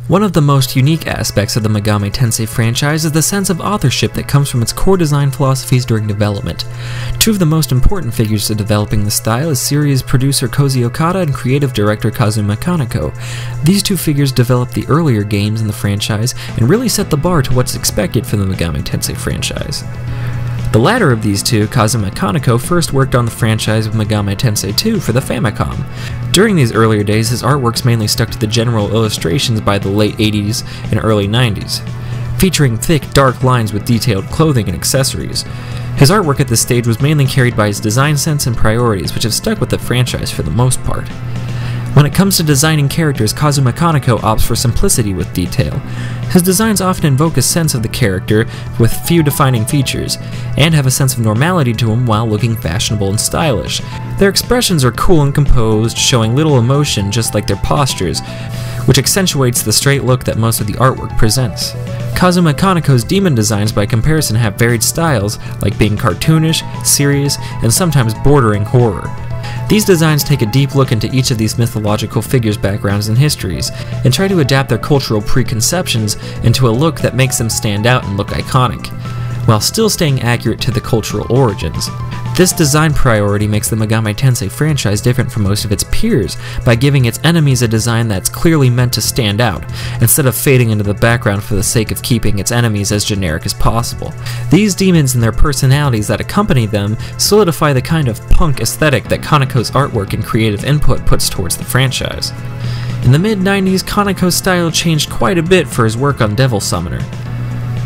One of the most unique aspects of the Megami Tensei franchise is the sense of authorship that comes from its core design philosophies during development. Two of the most important figures to developing the style is series producer Koji Okada and creative director Kazuma Kaneko. These two figures developed the earlier games in the franchise and really set the bar to what's expected from the Megami Tensei franchise. The latter of these two, Kazuma Kaneko, first worked on the franchise with Megami Tensei 2 for the Famicom. During these earlier days, his artworks mainly stuck to the general illustrations by the late 80s and early 90s, featuring thick, dark lines with detailed clothing and accessories. His artwork at this stage was mainly carried by his design sense and priorities, which have stuck with the franchise for the most part. When it comes to designing characters, Kazuma Kaneko opts for simplicity with detail. His designs often invoke a sense of the character with few defining features, and have a sense of normality to them while looking fashionable and stylish. Their expressions are cool and composed, showing little emotion just like their postures, which accentuates the straight look that most of the artwork presents. Kazuma Kaneko's demon designs by comparison have varied styles, like being cartoonish, serious, and sometimes bordering horror. These designs take a deep look into each of these mythological figures' backgrounds and histories, and try to adapt their cultural preconceptions into a look that makes them stand out and look iconic, while still staying accurate to the cultural origins. This design priority makes the Megami Tensei franchise different from most of its peers by giving its enemies a design that's clearly meant to stand out, instead of fading into the background for the sake of keeping its enemies as generic as possible. These demons and their personalities that accompany them solidify the kind of punk aesthetic that Kaneko's artwork and creative input puts towards the franchise. In the mid-90s, Kaneko's style changed quite a bit for his work on Devil Summoner.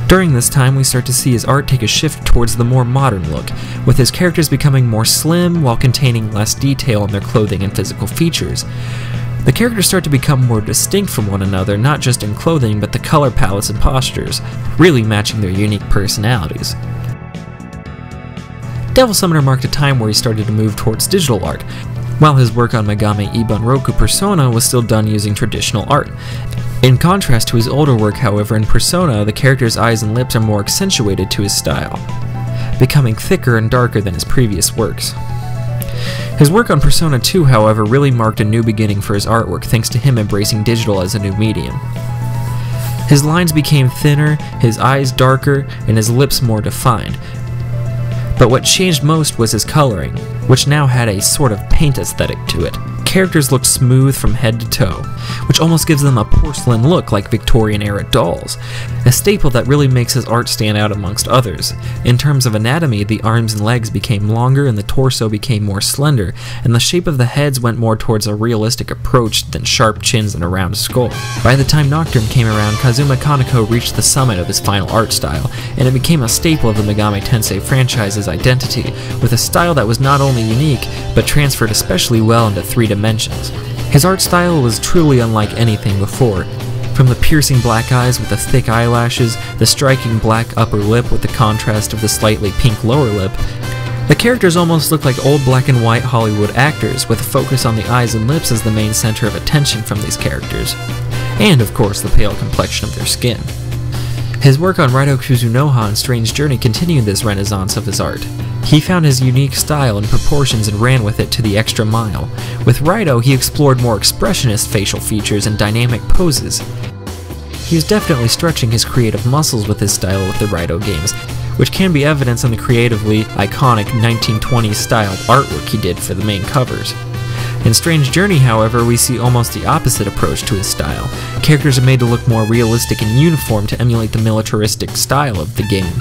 During this time, we start to see his art take a shift towards the more modern look, with his characters becoming more slim while containing less detail in their clothing and physical features. The characters start to become more distinct from one another, not just in clothing but the color palettes and postures, really matching their unique personalities. Devil Summoner marked a time where he started to move towards digital art, while his work on Megami Ibunroku Persona was still done using traditional art. In contrast to his older work, however, in Persona, the character's eyes and lips are more accentuated to his style, becoming thicker and darker than his previous works. His work on Persona 2, however, really marked a new beginning for his artwork thanks to him embracing digital as a new medium. His lines became thinner, his eyes darker, and his lips more defined. But what changed most was his coloring, which now had a sort of paint aesthetic to it. Characters looked smooth from head to toe, which almost gives them a porcelain look like Victorian-era dolls, a staple that really makes his art stand out amongst others. In terms of anatomy, the arms and legs became longer and the torso became more slender, and the shape of the heads went more towards a realistic approach than sharp chins and a round skull. By the time Nocturne came around, Kazuma Kaneko reached the summit of his final art style, and it became a staple of the Megami Tensei franchise's identity, with a style that was not only unique, but transferred especially well into 3 dimensions. His art style was truly unlike anything before. From the piercing black eyes with the thick eyelashes, the striking black upper lip with the contrast of the slightly pink lower lip, the characters almost look like old black and white Hollywood actors, with a focus on the eyes and lips as the main center of attention from these characters. And, of course, the pale complexion of their skin. His work on Raido Kuzunoha and Strange Journey continued this renaissance of his art. He found his unique style and proportions and ran with it to the extra mile. With Raido, he explored more expressionist facial features and dynamic poses. He is definitely stretching his creative muscles with his style with the Raido games, which can be evidenced in the creatively iconic 1920s style artwork he did for the main covers. In Strange Journey, however, we see almost the opposite approach to his style. Characters are made to look more realistic and uniform to emulate the militaristic style of the game.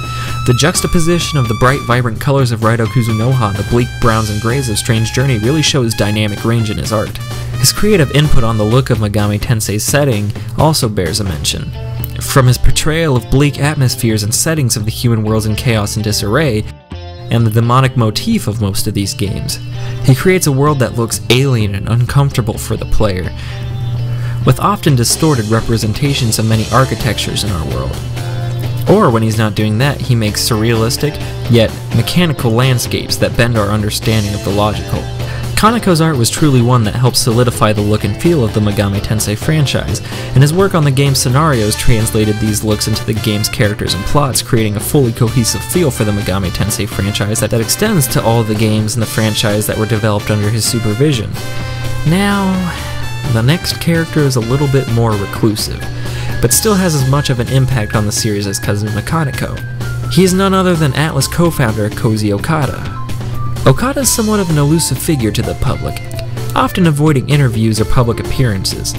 The juxtaposition of the bright, vibrant colors of Raido Kuzunoha and the bleak browns and grays of Strange Journey really shows dynamic range in his art. His creative input on the look of Megami Tensei's setting also bears a mention. From his portrayal of bleak atmospheres and settings of the human worlds in chaos and disarray, and the demonic motif of most of these games, he creates a world that looks alien and uncomfortable for the player, with often distorted representations of many architectures in our world. Or when he's not doing that, he makes surrealistic, yet mechanical landscapes that bend our understanding of the logical. Kaneko's art was truly one that helped solidify the look and feel of the Megami Tensei franchise, and his work on the game's scenarios translated these looks into the game's characters and plots, creating a fully cohesive feel for the Megami Tensei franchise that extends to all the games in the franchise that were developed under his supervision. Now, the next character is a little bit more reclusive. but still has as much of an impact on the series as Kazuma Kaneko. He is none other than Atlus co-founder Koji Okada. Okada is somewhat of an elusive figure to the public, often avoiding interviews or public appearances.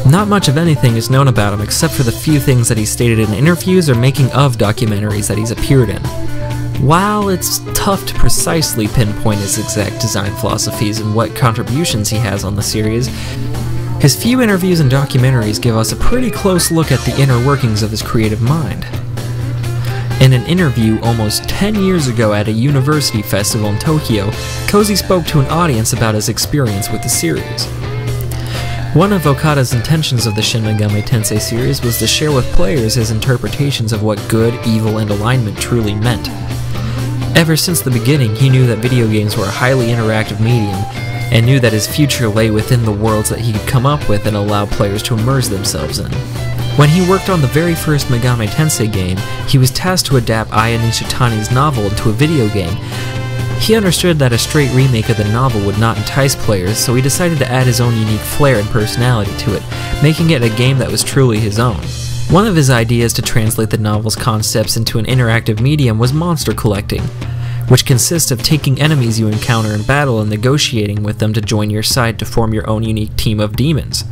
Not much of anything is known about him except for the few things that he stated in interviews or making of documentaries that he's appeared in. While it's tough to precisely pinpoint his exact design philosophies and what contributions he has on the series, his few interviews and documentaries give us a pretty close look at the inner workings of his creative mind. In an interview almost 10 years ago at a university festival in Tokyo, Koji spoke to an audience about his experience with the series. One of Okada's intentions of the Shin Megami Tensei series was to share with players his interpretations of what good, evil, and alignment truly meant. Ever since the beginning, he knew that video games were a highly interactive medium, and knew that his future lay within the worlds that he could come up with and allow players to immerse themselves in. When he worked on the very first Megami Tensei game, he was tasked to adapt Aya Nishitani's novel into a video game. He understood that a straight remake of the novel would not entice players, so he decided to add his own unique flair and personality to it, making it a game that was truly his own. One of his ideas to translate the novel's concepts into an interactive medium was monster collecting, which consists of taking enemies you encounter in battle and negotiating with them to join your side to form your own unique team of demons.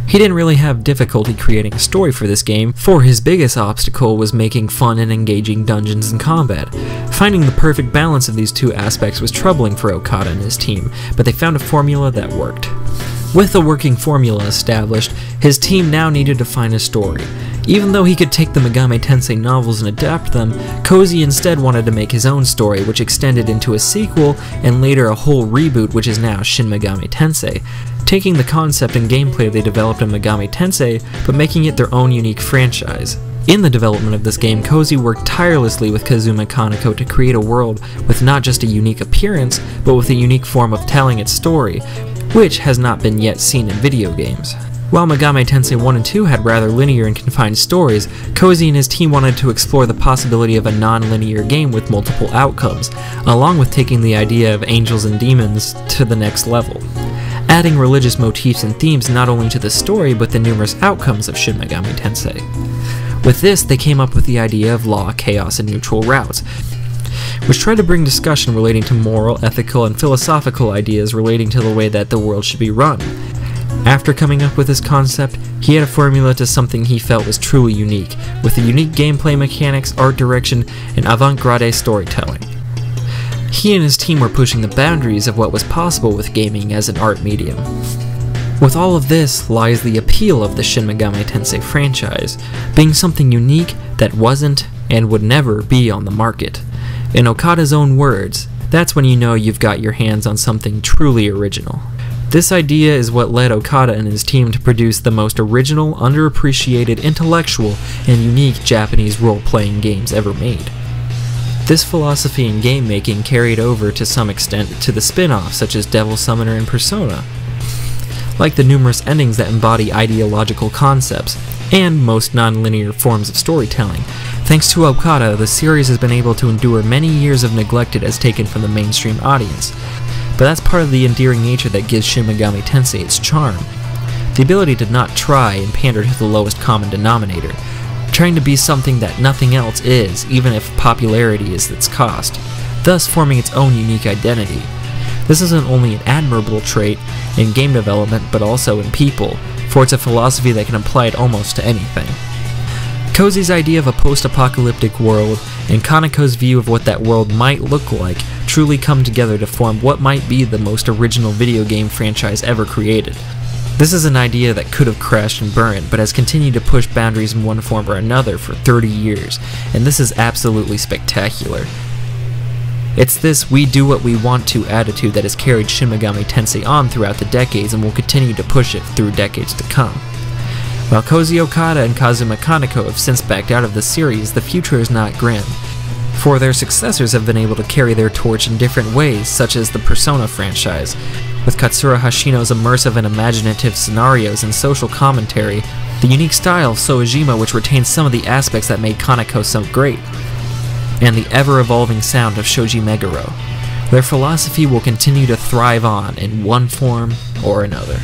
He didn't really have difficulty creating a story for this game, for his biggest obstacle was making fun and engaging dungeons and combat. Finding the perfect balance of these two aspects was troubling for Okada and his team, but they found a formula that worked. With a working formula established, his team now needed to find a story. Even though he could take the Megami Tensei novels and adapt them, Koji instead wanted to make his own story, which extended into a sequel and later a whole reboot, which is now Shin Megami Tensei, taking the concept and gameplay they developed in Megami Tensei, but making it their own unique franchise. In the development of this game, Koji worked tirelessly with Kazuma Kaneko to create a world with not just a unique appearance, but with a unique form of telling its story, which has not been yet seen in video games. While Megami Tensei 1 and 2 had rather linear and confined stories, Koji and his team wanted to explore the possibility of a non-linear game with multiple outcomes, along with taking the idea of angels and demons to the next level, adding religious motifs and themes not only to the story but the numerous outcomes of Shin Megami Tensei. With this, they came up with the idea of law, chaos, and neutral routes, which tried to bring discussion relating to moral, ethical, and philosophical ideas relating to the way that the world should be run. After coming up with this concept, he had a formula to something he felt was truly unique, with the unique gameplay mechanics, art direction, and avant-garde storytelling. He and his team were pushing the boundaries of what was possible with gaming as an art medium. With all of this lies the appeal of the Shin Megami Tensei franchise, being something unique that wasn't and would never be on the market. In Okada's own words, that's when you know you've got your hands on something truly original. This idea is what led Okada and his team to produce the most original, underappreciated, intellectual, and unique Japanese role-playing games ever made. This philosophy in game making carried over to some extent to the spin-offs such as Devil Summoner and Persona, like the numerous endings that embody ideological concepts, and most non-linear forms of storytelling. Thanks to Okada, the series has been able to endure many years of neglect it has taken from the mainstream audience. But that's part of the endearing nature that gives Shin Megami Tensei its charm. The ability to not try and pander to the lowest common denominator, trying to be something that nothing else is, even if popularity is its cost, thus forming its own unique identity. This isn't only an admirable trait in game development, but also in people, for it's a philosophy that can apply it almost to anything. Koji's idea of a post-apocalyptic world, and Kaneko's view of what that world might look like, truly come together to form what might be the most original video game franchise ever created. This is an idea that could have crashed and burned, but has continued to push boundaries in one form or another for 30 years, and this is absolutely spectacular. It's this "we do what we want to" attitude that has carried Shin Megami Tensei on throughout the decades and will continue to push it through decades to come. While Koji Okada and Kazuma Kaneko have since backed out of the series, the future is not grim, for their successors have been able to carry their torch in different ways, such as the Persona franchise, with Katsura Hashino's immersive and imaginative scenarios and social commentary, the unique style of Soejima which retains some of the aspects that made Kaneko so great, and the ever-evolving sound of Shoji Meguro. Their philosophy will continue to thrive on in one form or another.